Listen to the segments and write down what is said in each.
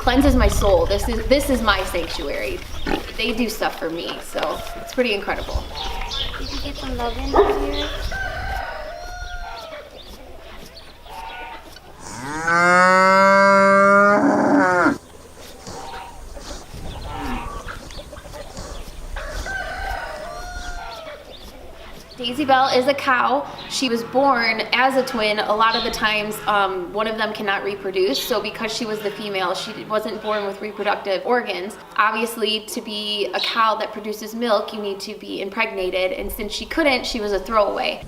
cleanses my soul. This is my sanctuary. They do stuff for me, so it's pretty incredible. Did you get some love in here? Daisy Belle is a cow. She was born as a twin. A lot of the times, one of them cannot reproduce. So because she was the female, she wasn't born with reproductive organs. Obviously, to be a cow that produces milk, you need to be impregnated. And since she couldn't, she was a throwaway.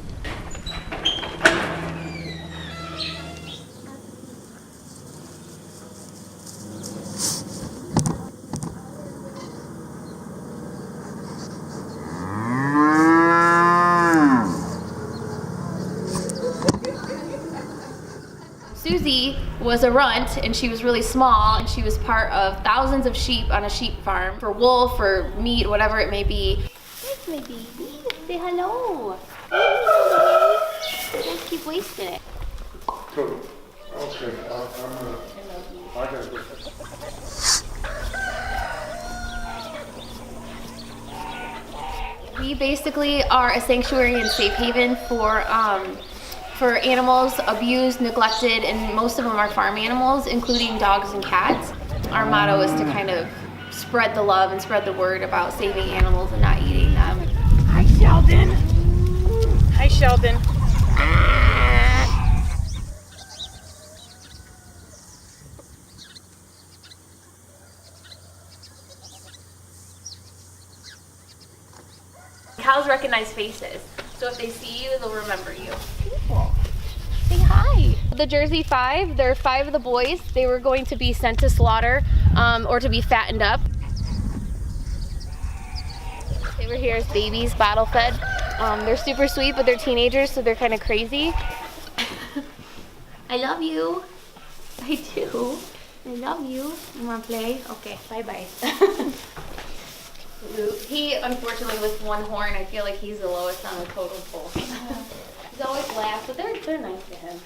Susie was a runt, and she was really small, and she was part of thousands of sheep on a sheep farm for wool, for meat, whatever it may be. There's my baby. Say hello. Hey, don't keep wasting it. Cool. Okay, I gotta go. We basically are a sanctuary and safe haven for animals abused, neglected, and most of them are farm animals, including dogs and cats. Our motto is to kind of spread the love and spread the word about saving animals and not eating them. Hi, Sheldon. Hi, Sheldon. Cows recognize faces, so if they see you, they'll remember you. People. Say hi. The Jersey Five, there are 5 of the boys. They were going to be sent to slaughter or to be fattened up. They were here as babies, bottle fed. They're super sweet, but they're teenagers, so they're kind of crazy. I love you. I do. I love you. You want to play? Okay, bye-bye. He, unfortunately, with one horn, I feel like he's the lowest on the totem pole. He's always last, but they're nice to him.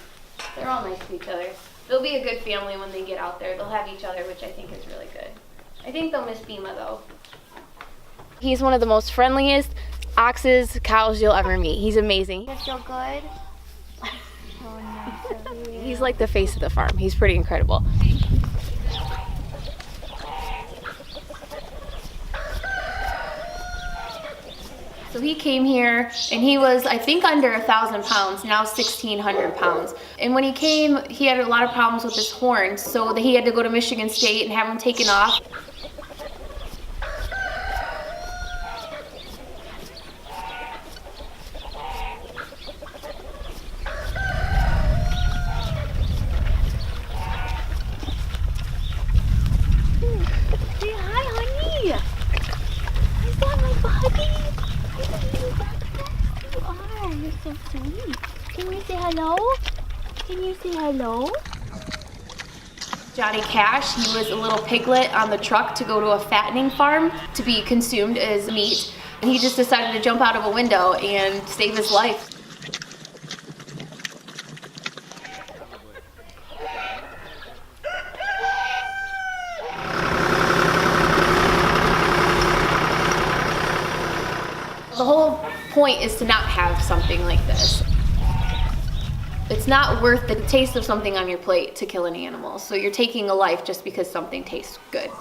They're all nice to each other. They'll be a good family when they get out there. They'll have each other, which I think is really good. I think they'll miss Bima, though. He's one of the most friendliest oxes, cows you'll ever meet. He's amazing. You're so good. Oh, no, He's like the face of the farm. He's pretty incredible. So he came here and he was, I think, under 1,000 pounds, now 1,600 pounds. And when he came, he had a lot of problems with his horns, so he had to go to Michigan State and have them taken off. Say hi, honey. Is that my buddy? You are. You're so sweet. Can you say hello? Can you say hello? Johnny Cash, he was a little piglet on the truck to go to a fattening farm to be consumed as meat. And he just decided to jump out of a window and save his life. The whole point is to not have something like this. It's not worth the taste of something on your plate to kill an animal, so you're taking a life just because something tastes good.